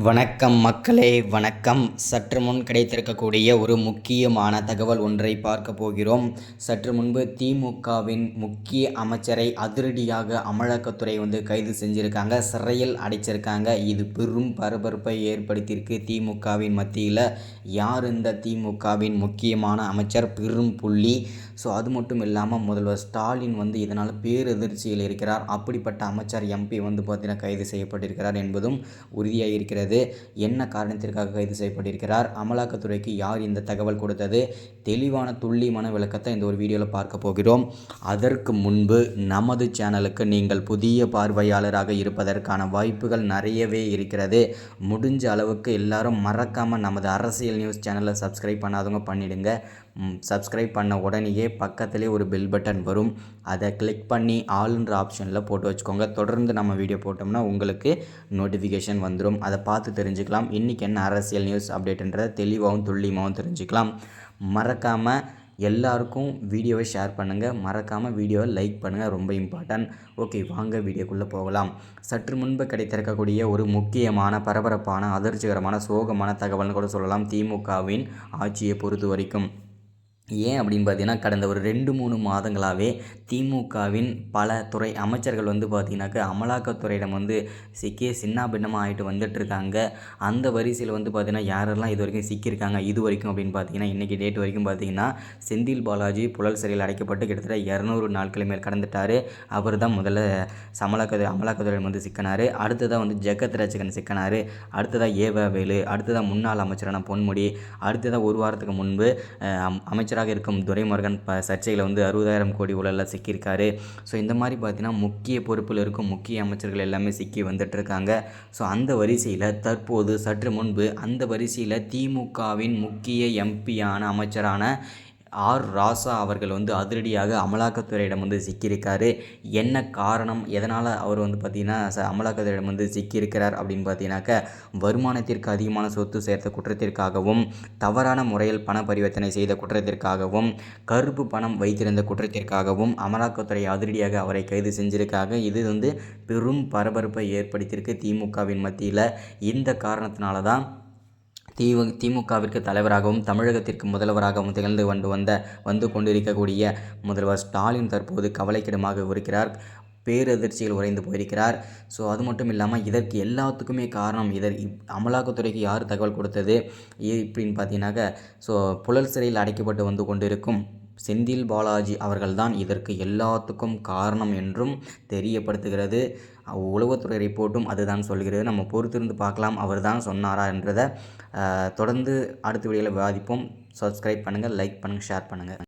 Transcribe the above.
வணக்கம் மக்களே, வணக்கம். சற்று முன் கிடைத்திருக்கக்கூடிய ஒரு முக்கியமான தகவல் ஒன்றை பார்க்க போகிறோம். சற்று முன்பு திமுகவின் முக்கிய அமைச்சரை அதிரடியாக அமலாக்கத்துறை கைது செஞ்சுருக்காங்க, சிறையில் அடைச்சிருக்காங்க. இது பெரும் பரபரப்பை ஏற்படுத்தியிருக்கு திமுகவின் மத்தியில். யார் இந்த திமுகவின் முக்கியமான அமைச்சர்? பெரும் புள்ளி. அது மட்டும் இல்லாமல் முதல்வர் ஸ்டாலின் இதனால் பேரெதிர்ச்சியில் இருக்கிறார். அப்படிப்பட்ட அமைச்சர் எம்பி பார்த்தீங்கன்னா கைது செய்யப்பட்டிருக்கிறார் என்பதும் உறுதியாக இருக்கிறது. என்ன காரணத்திற்காக கைது செய்யப்பட்டிருக்கிறார், அமலாக்கத்துறைக்கு யார் இந்த தகவல் கொடுத்தது, தெளிவான துல்லியமான விளக்கத்தை இந்த ஒரு வீடியோவில் பார்க்க போகிறோம். அதற்கு முன்பு நமது சேனலுக்கு நீங்கள் புதிய பார்வையாளராக இருப்பதற்கான வாய்ப்புகள் நிறையவே இருக்கிறது. முடிஞ்ச அளவுக்கு எல்லாரும் மறக்காமல் நமது அரசியல் நியூஸ் சேனலை சப்ஸ்கிரைப் பண்ணாதவங்க பண்ணிடுங்க. சப்ஸ்கிரைப் பண்ண உடனேயே பக்கத்திலே ஒரு பெல் பட்டன் வரும், அதை கிளிக் பண்ணி ஆல்ன்ற ஆப்ஷனில் போட்டு வச்சுக்கோங்க. தொடர்ந்து நம்ம வீடியோ போட்டோம்னா உங்களுக்கு நோட்டிஃபிகேஷன் வந்துடும். அதை பார்த்து தெரிஞ்சுக்கலாம் இன்றைக்கி என்ன அரசியல் நியூஸ் அப்டேட்டுன்றதை தெளிவாகவும் துல்லியமாகவும் தெரிஞ்சுக்கலாம். மறக்காமல் எல்லாருக்கும் வீடியோவை ஷேர் பண்ணுங்கள், மறக்காமல் வீடியோவை லைக் பண்ணுங்கள், ரொம்ப இம்பார்ட்டன்ட். ஓகே, வாங்க வீடியோக்குள்ளே போகலாம். சற்று முன்பு கிடைத்திருக்கக்கூடிய ஒரு முக்கியமான பரபரப்பான அதிர்ச்சிகரமான சோகமான தகவல்னு கூட சொல்லலாம் திமுகவின் ஆட்சியை பொறுத்த வரைக்கும். ஏன் அப்படின்னு பார்த்தீங்கன்னா, கடந்த ஒரு 2-3 மாதங்களாகவே திமுகவின் பல துறை அமைச்சர்கள் பார்த்திங்கனாக்கா அமலாக்கத்துறையிடம் சிக்கி சின்னாபின்னமாக ஆகிட்டு வந்துட்டுருக்காங்க. அந்த வரிசையில் பார்த்திங்கன்னா யாரெல்லாம் இது வரைக்கும் சிக்கியிருக்காங்க இது வரைக்கும் அப்படின்னு பார்த்தீங்கன்னா, இன்றைக்கி டேட் வரைக்கும் பார்த்திங்கன்னா செந்தில் பாலாஜி புழல் சிறையில் அடைக்கப்பட்டு கிட்டத்தட்ட 200 நாட்கள் மேல் கடந்துட்டார். அவர் தான் முதல்ல அமலாக்கத்துறையிடம் சிக்கினார். அடுத்ததாக ஜெகத் ரட்சகன் சிக்கினார். அடுத்ததாக ஏவவேலு, அடுத்ததாக முன்னாள் அமைச்சரான பொன்முடி, அடுத்ததாக ஒரு வாரத்துக்கு முன்பு அமைச்சராக இருக்கும் துரைமுருகன் சர்ச்சையில் 60,000 கோடி ஊழலில் சிக்கியிருக்காரு. இந்த மாதிரி பார்த்தீங்கன்னா முக்கிய பொறுப்பில் இருக்கும் முக்கிய அமைச்சர்கள் எல்லாமே சிக்கி வந்துட்டுருக்காங்க. அந்த வரிசையில் தற்போது சற்று முன்பு அந்த வரிசையில் திமுகவின் முக்கிய எம்பியான அமைச்சரான ஆர் ராசா அவர்கள் அதிரடியாக அமலாக்கத்துறையிடம் சிக்கியிருக்காரு. என்ன காரணம், எதனால் அவர் பார்த்திங்கன்னா அமலாக்கத்துறையிடம் சிக்கியிருக்கிறார் அப்படின்னு பார்த்தீங்கன்னாக்கா, வருமானத்திற்கு அதிகமான சொத்து சேர்த்த குற்றத்திற்காகவும், தவறான முறையில் பண பரிவர்த்தனை செய்த குற்றத்திற்காகவும், கருப்பு பணம் வைத்திருந்த குற்றத்திற்காகவும் அமலாக்கத்துறை அதிரடியாக அவரை கைது செஞ்சிருக்காங்க. இது பெரும் பரபரப்பை ஏற்படுத்தியிருக்கு திமுகவின் மத்தியில். இந்த காரணத்தினால தான் திமுகவிற்கு தலைவராகவும் தமிழகத்திற்கு முதல்வராகவும் திகழ்ந்து வந்து கொண்டிருக்கக்கூடிய முதல்வர் ஸ்டாலின் தற்போது கவலைக்கிடமாக இருக்கிறார். பேரதிர்ச்சியில் உறைந்து போயிருக்கிறார். அது மட்டும் இல்லாமல் இதற்கு எல்லாத்துக்குமே காரணம், அமலாக்கத்துறைக்கு யார் தகவல் கொடுத்தது இப்படின்னு பார்த்தீங்கன்னாக்கா, புழல் சிறையில் அடைக்கப்பட்டு கொண்டிருக்கும் செந்தில் பாலாஜி அவர்கள்தான் இதற்கு எல்லாத்துக்கும் காரணம் என்றும் தெரியப்படுத்துகிறது. உளவுத்துறை ரிப்போர்ட்டும் அதுதான் சொல்கிறது. நம்ம பொறுத்திருந்து பார்க்கலாம் அவர் தான் சொன்னாரா என்றதை. தொடர்ந்து அடுத்த வீடியோவில் விவாதிப்போம். சப்ஸ்கிரைப் பண்ணுங்கள், லைக் பண்ணுங்கள், ஷேர் பண்ணுங்கள்.